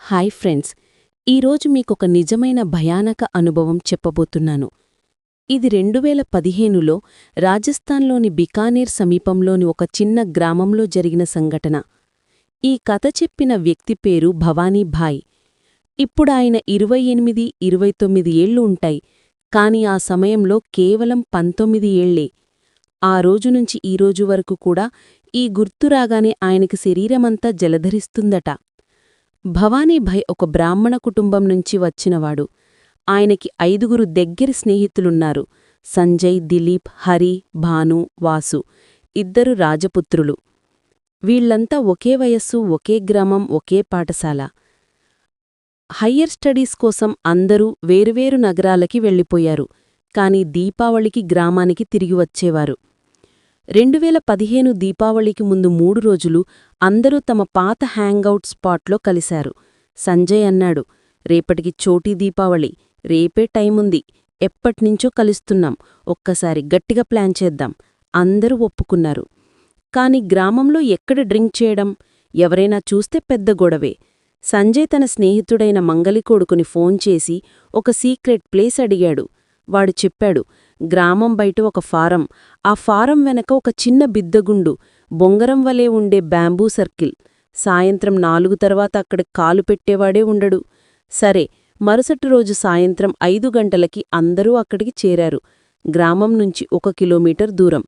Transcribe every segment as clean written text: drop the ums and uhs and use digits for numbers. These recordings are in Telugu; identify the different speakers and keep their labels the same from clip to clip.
Speaker 1: హాయ్ ఫ్రెండ్స్, ఈరోజు మీకొక నిజమైన భయానక అనుభవం చెప్పబోతున్నాను. ఇది 2015లో రాజస్థాన్లోని బికానేర్ సమీపంలోని ఒక చిన్న గ్రామంలో జరిగిన సంఘటన. ఈ కథ చెప్పిన వ్యక్తి పేరు భవానీ భాయ్. ఇప్పుడాయన 28, 29 ఏళ్లు ఉంటాయి, కాని ఆ సమయంలో కేవలం 19 ఏళ్లే. ఆ రోజునుంచి ఈ రోజు వరకు కూడా ఈ గుర్తురాగానే ఆయనకి శరీరమంతా జలధరిస్తుందట. భవానీభాయ్ ఒక బ్రాహ్మణ కుటుంబం నుంచి వచ్చినవాడు. ఆయనకి 5 దగ్గరి స్నేహితులున్నారు. సంజయ్, దిలీప్, హరి, భాను, వాసు. 2 రాజపుత్రులు. వీళ్లంతా ఒకే వయస్సు, ఒకే గ్రామం, ఒకే పాఠశాల. హయ్యర్ స్టడీస్ కోసం అందరూ వేరువేరు నగరాలకి వెళ్ళిపోయారు. కాని దీపావళికి గ్రామానికి తిరిగి వచ్చేవారు. 2015 దీపావళికి ముందు 3 రోజులు అందరూ తమ పాత హ్యాంగౌట్ స్పాట్లో కలిశారు. సంజయ్ అన్నాడు, రేపటికి చోటీ దీపావళి, రేపే టైముంది, ఎప్పట్నించో కలుస్తున్నాం, ఒక్కసారి గట్టిగా ప్లాన్ చేద్దాం. అందరూ ఒప్పుకున్నారు. కాని గ్రామంలో ఎక్కడ డ్రింక్ చేయడం, ఎవరైనా చూస్తే పెద్ద గొడవే. సంజయ్ తన స్నేహితుడైన మంగలి కొడుకుని ఫోన్ చేసి ఒక సీక్రెట్ ప్లేస్ అడిగాడు. వాడు చెప్పాడు, గ్రామం బయట ఒక ఫారం, ఆ ఫారం వెనక ఒక చిన్న బిద్దగుండు, బొంగరం వలే ఉండే బ్యాంబూ సర్కిల్. సాయంత్రం 4 తర్వాత అక్కడ కాలు పెట్టేవాడే ఉండడు. సరే, మరుసటి రోజు సాయంత్రం 5 గంటలకి అందరూ అక్కడికి చేరారు. గ్రామం నుంచి 1 కిలోమీటర్ దూరం.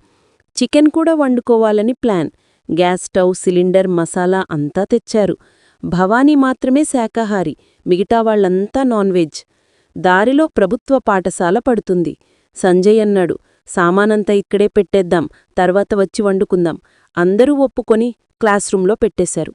Speaker 1: చికెన్ కూడా వండుకోవాలని plan. Gas stove, cylinder, masala అంతా తెచ్చారు. భవానీ మాత్రమే శాకాహారి, మిగతా వాళ్లంతా నాన్ వెజ్. దారిలో ప్రభుత్వ పాఠశాల పడుతుంది. సంజయ్ అన్నాడు, సామానంతా ఇక్కడే పెట్టేద్దాం, తర్వాత వచ్చి వండుకుందాం. అందరూ ఒప్పుకొని క్లాస్ రూంలో పెట్టేశారు.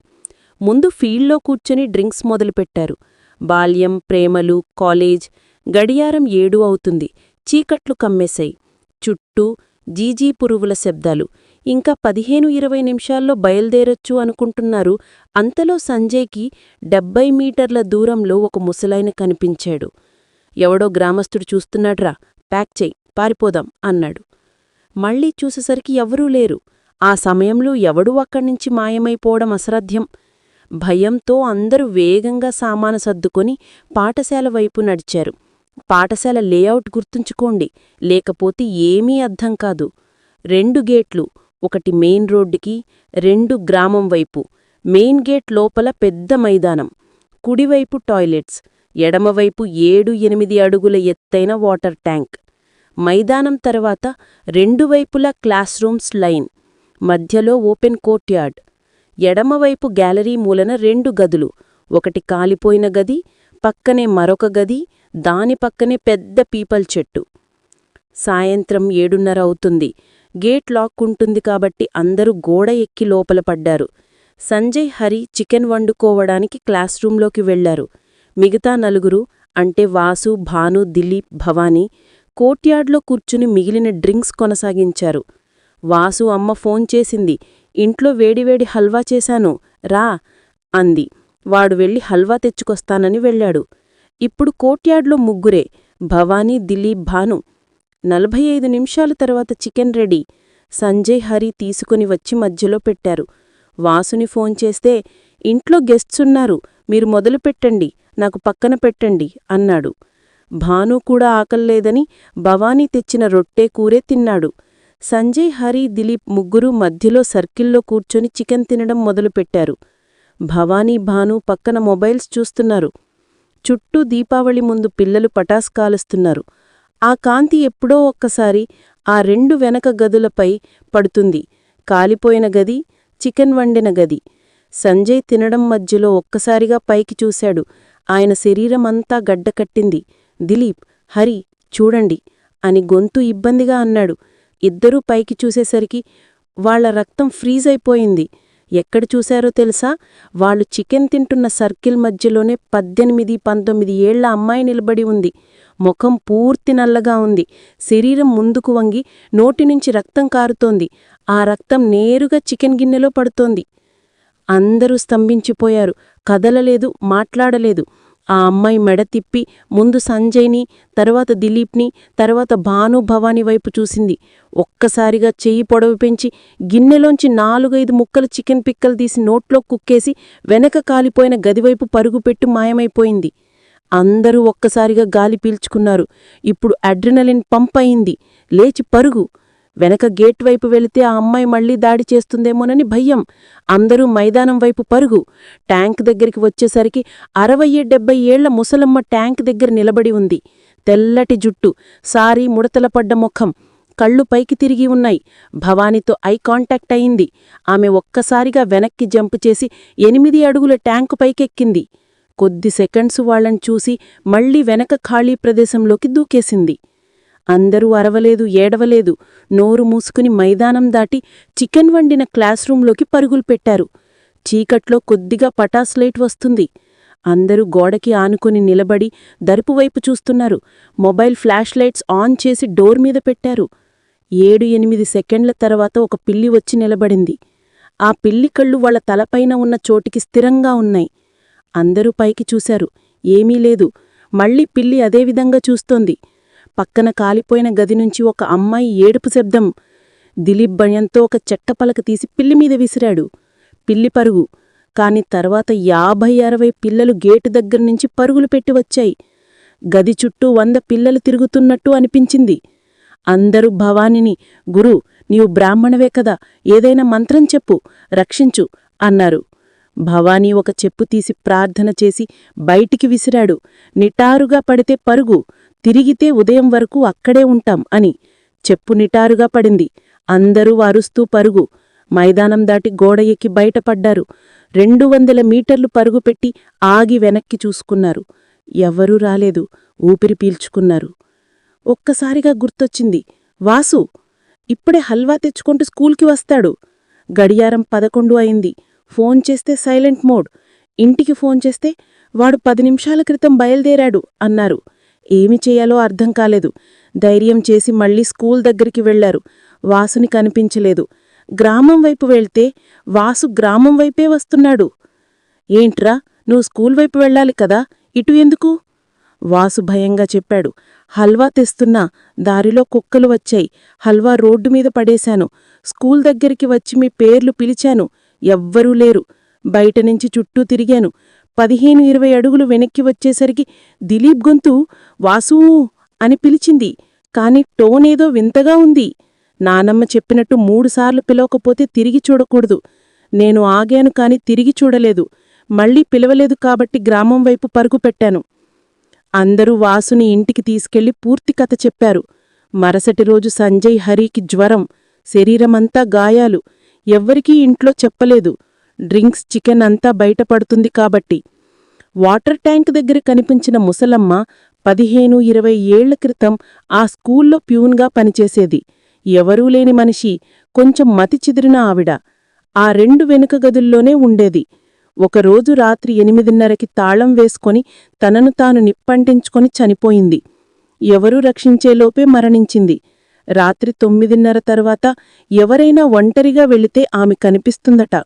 Speaker 1: ముందు ఫీల్డ్లో కూర్చొని డ్రింక్స్ మొదలుపెట్టారు. బాల్యం, ప్రేమలు, కాలేజ్. గడియారం 7 అవుతుంది. చీకట్లు కమ్మేశాయి. చుట్టూ జీజీ పురుగుల శబ్దాలు. ఇంకా 15-20 నిమిషాల్లో బయల్దేరొచ్చు అనుకుంటున్నారు. అంతలో సంజయ్కి 70 మీటర్ల దూరంలో ఒక ముసలాయన కనిపించాడు. ఎవడో గ్రామస్థుడు చూస్తున్నాడ్రా, ప్యాక్ చెయ్, పారిపోదాం అన్నాడు. మళ్లీ చూసేసరికి ఎవ్వరూ లేరు. ఆ సమయంలో ఎవడూ అక్కడ్నించి మాయమైపోవడం అసాధ్యం. భయంతో అందరూ వేగంగా సామాను సర్దుకొని పాఠశాల వైపు నడిచారు. పాఠశాల లేఅవుట్ గుర్తుంచుకోండి, లేకపోతే ఏమీ అర్థం కాదు. 2 గేట్లు, ఒకటి మెయిన్ రోడ్డుకి, 2 గ్రామం వైపు. మెయిన్ గేట్ లోపల పెద్ద మైదానం, కుడివైపు టాయిలెట్స్, ఎడమవైపు 7-8 అడుగుల ఎత్తైన వాటర్ ట్యాంక్. మైదానం తర్వాత 2 వైపులా క్లాస్ రూమ్స్ లైన్, మధ్యలో ఓపెన్ కోర్ట్యార్డ్. ఎడమవైపు గ్యాలరీ మూలన 2 గదులు, ఒకటి కాలిపోయిన గది, పక్కనే మరొక గది, దాని పక్కనే పెద్ద పీపల్ చెట్టు. సాయంత్రం 7:30 అవుతుంది. గేట్ లాక్ ఉంటుంది కాబట్టి అందరూ గోడ ఎక్కి లోపల పడ్డారు. సంజయ్, హరి చికెన్ వండుకోవడానికి క్లాస్ రూంలోకి వెళ్లారు. మిగతా 4 అంటే వాసు, భాను, దిలీప్, భవానీ కోర్ట్యార్డ్లో కూర్చుని మిగిలిన డ్రింక్స్ కొనసాగించారు. వాసు అమ్మ ఫోన్ చేసింది, ఇంట్లో వేడివేడి హల్వా చేశాను, రా అంది. వాడు వెళ్ళి హల్వా తెచ్చుకొస్తానని వెళ్ళాడు. ఇప్పుడు కోర్ట్యార్డ్లో 3, భవానీ, దిలీప్, భాను. 45 నిమిషాల తర్వాత చికెన్ రెడీ. సంజయ్, హరి తీసుకుని వచ్చి మధ్యలో పెట్టారు. వాసుని ఫోన్ చేస్తే, ఇంట్లో గెస్ట్సున్నారు, మీరు మొదలుపెట్టండి, నాకు పక్కన పెట్టండి అన్నాడు. భాను కూడా ఆకల్లేదని భవానీ తెచ్చిన రొట్టె కూరే తిన్నాడు. సంజయ్, హరి, దిలీప్ 3 మధ్యలో సర్కిల్లో కూర్చొని చికెన్ తినడం మొదలుపెట్టారు. భవానీ, భాను పక్కన మొబైల్స్ చూస్తున్నారు. చుట్టూ దీపావళి ముందు పిల్లలు పటాస్ కాలుస్తున్నారు. ఆ కాంతి ఎప్పుడో ఒక్కసారి ఆ 2 వెనక గదులపై పడుతుంది. కాలిపోయిన గది, చికెన్ వండిన గది. సంజయ్ తినడం మధ్యలో ఒక్కసారిగా పైకి చూశాడు. ఆయన శరీరమంతా గడ్డకట్టింది. దిలీప్, హరి చూడండి అని గొంతు ఇబ్బందిగా అన్నాడు. ఇద్దరూ పైకి చూసేసరికి వాళ్ల రక్తం ఫ్రీజ్ అయిపోయింది. ఎక్కడ చూశారో తెలుసా? వాళ్ళు చికెన్ తింటున్న సర్కిల్ మధ్యలోనే 18-19 ఏళ్ల అమ్మాయి నిలబడి ఉంది. ముఖం పూర్తి నల్లగా ఉంది. శరీరం ముందుకు వంగి నోటినుంచి రక్తం కారుతోంది. ఆ రక్తం నేరుగా చికెన్ గిన్నెలో పడుతోంది. అందరూ స్తంభించిపోయారు. కదలలేదు, మాట్లాడలేదు. ఆ అమ్మాయి మెడ తిప్పి ముందు సంజయ్ని, తర్వాత దిలీప్ని, తర్వాత భాను భవాని వైపు చూసింది. ఒక్కసారిగా చెయ్యి పొడవు పెంచి గిన్నెలోంచి 4-5 ముక్కలు చికెన్ పిక్కలు తీసి నోట్లో కుక్కేసి వెనక కాలిపోయిన గదివైపు పరుగుపెట్టు మాయమైపోయింది. అందరూ ఒక్కసారిగా గాలి పీల్చుకున్నారు. ఇప్పుడు అడ్రినలిన్ పంప్ అయింది. లేచి పరుగు. వెనక గేట్ వైపు వెళితే ఆ అమ్మాయి మళ్లీ దాడి చేస్తుందేమోనని భయం. అందరూ మైదానం వైపు పరుగు. ట్యాంక్ దగ్గరికి వచ్చేసరికి 60-70 ఏళ్ల ముసలమ్మ ట్యాంక్ దగ్గర నిలబడి ఉంది. తెల్లటి జుట్టు, సారీ ముడతల పడ్డ ముఖం, కళ్ళు పైకి తిరిగి ఉన్నాయి. భవానీతో ఐ కాంటాక్ట్ అయింది. ఆమె ఒక్కసారిగా వెనక్కి జంపు చేసి 8 అడుగుల ట్యాంకు పైకెక్కింది. కొద్ది సెకండ్సు వాళ్లను చూసి మళ్లీ వెనక ఖాళీ ప్రదేశంలోకి దూకేసింది. అందరూ అరవలేదు, ఏడవలేదు. నోరు మూసుకుని మైదానం దాటి చికెన్ వండిన క్లాస్ రూంలోకి పరుగులు పెట్టారు. చీకట్లో కొద్దిగా పటాస్ లైట్ వస్తుంది. అందరూ గోడకి ఆనుకుని నిలబడి దరుపువైపు చూస్తున్నారు. మొబైల్ ఫ్లాష్ లైట్స్ ఆన్ చేసి డోర్ మీద పెట్టారు. 7-8 సెకండ్ల తర్వాత ఒక పిల్లి వచ్చి నిలబడింది. ఆ పిల్లి కళ్ళు వాళ్ల తలపైన ఉన్న చోటికి స్థిరంగా ఉన్నాయి. అందరూ పైకి చూశారు. ఏమీ లేదు. మళ్లీ పిల్లి అదేవిధంగా చూస్తోంది. పక్కన కాలిపోయిన గది నుంచి ఒక అమ్మాయి ఏడుపు శబ్దం. దిలీప్ భయంతో ఒక చెక్కపలక తీసి పిల్లిమీద విసిరాడు. పిల్లి పరుగు. కాని తర్వాత 50-60 పిల్లలు గేటు దగ్గర్నుంచి పరుగులు పెట్టి వచ్చాయి. గది చుట్టూ 100 పిల్లలు తిరుగుతున్నట్టు అనిపించింది. అందరూ భవానిని, గురూ, నీవు బ్రాహ్మణవే కదా, ఏదైనా మంత్రం చెప్పు, రక్షించు అన్నారు. భవానీ ఒక చెప్పు తీసి ప్రార్థన చేసి బయటికి విసిరాడు. నిటారుగా పడితే పరుగు, తిరిగితే ఉదయం వరకు అక్కడే ఉంటాం అని. చెప్పు నిటారుగా పడింది. అందరూ అరుస్తూ పరుగు. మైదానం దాటి గోడ ఎక్కి బయటపడ్డారు. 200 మీటర్లు పరుగుపెట్టి ఆగి వెనక్కి చూసుకున్నారు. ఎవ్వరూ రాలేదు. ఊపిరి పీల్చుకున్నారు. ఒక్కసారిగా గుర్తొచ్చింది. వాసు ఇప్పుడే హల్వా తెచ్చుకుంటూ స్కూల్కి వస్తాడు. గడియారం 11 అయింది. ఫోన్ చేస్తే సైలెంట్ మోడ్. ఇంటికి ఫోన్ చేస్తే వాడు 10 నిమిషాల క్రితం బయల్దేరాడు అన్నారు. ఏమి చేయాలో అర్థం కాలేదు. ధైర్యం చేసి మళ్లీ స్కూల్ దగ్గరికి వెళ్లారు. వాసుని కనిపించలేదు. గ్రామం వైపు వెళ్తే వాసు గ్రామం వైపే వస్తున్నాడు. ఏంట్రా, నువ్వు స్కూల్ వైపు వెళ్ళాలి కదా, ఇటు ఎందుకు? వాసు భయంగా చెప్పాడు. హల్వా తెస్తున్నా, దారిలో కుక్కలు వచ్చాయి. హల్వా రోడ్డు మీద పడేశాను. స్కూల్ దగ్గరికి వచ్చి మీ పేర్లు పిలిచాను. ఎవ్వరూ లేరు. బయటనుంచి చుట్టూ తిరిగాను. 15-20 అడుగులు వెనక్కి వచ్చేసరికి దిలీప్ గొంతు వాసూ అని పిలిచింది. కాని టోనేదో వింతగా ఉంది. నానమ్మ చెప్పినట్టు 3 సార్లు పిలవకపోతే తిరిగి చూడకూడదు. నేను ఆగాను కాని తిరిగి చూడలేదు. మళ్లీ పిలవలేదు కాబట్టి గ్రామం వైపు పరుగు పెట్టాను. అందరూ వాసుని ఇంటికి తీసుకెళ్లి పూర్తి కథ చెప్పారు. మరుసటి రోజు సంజయ్, హరికి జ్వరం, శరీరమంతా గాయాలు. ఎవ్వరికీ ఇంట్లో చెప్పలేదు. డ్రింక్స్, చికెన్ అంతా బయటపడుతుంది కాబట్టి. వాటర్ ట్యాంక్ దగ్గర కనిపించిన ముసలమ్మ 15-20 ఏళ్ల క్రితం ఆ స్కూల్లో ప్యూన్గా పనిచేసేది. ఎవరూ లేని మనిషి, కొంచెం మతి చెదిరిన ఆవిడ. ఆ 2 వెనుక గదుల్లోనే ఉండేది. ఒకరోజు రాత్రి 8:30కి తాళం వేసుకొని తనను తాను నిప్పంటించుకొని చనిపోయింది. ఎవరూ రక్షించేలోపే మరణించింది. రాత్రి 9:30 తర్వాత ఎవరైనా ఒంటరిగా వెళితే ఆమె కనిపిస్తుందట.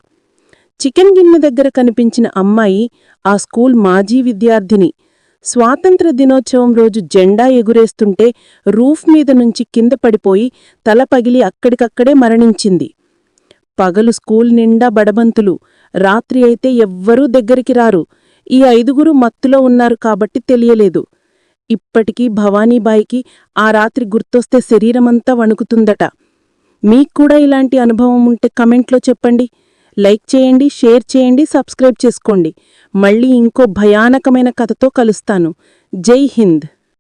Speaker 1: చికెన్ గిన్నె దగ్గర కనిపించిన అమ్మాయి ఆ స్కూల్ మాజీ విద్యార్థిని. స్వాతంత్ర దినోత్సవం రోజు జెండా ఎగురేస్తుంటే రూఫ్ మీద నుంచి కింద పడిపోయి తల పగిలి అక్కడికక్కడే మరణించింది. పగలు స్కూల్ నిండా బడబంతులు, రాత్రి అయితే ఎవ్వరూ దగ్గరికి రారు. ఈ 5గురు మత్తులో ఉన్నారు కాబట్టి తెలియలేదు. ఇప్పటికీ భవానీబాయికి ఆ రాత్రి గుర్తొస్తే శరీరమంతా వణుకుతుందట. మీక్కూడా ఇలాంటి అనుభవం ఉంటే కమెంట్లో చెప్పండి. లైక్ చేయండి, షేర్ చేయండి, సబ్స్క్రైబ్ చేసుకోండి. మళ్ళీ ఇంకో భయానకమైన కథతో కలుస్తాను. జై హింద్.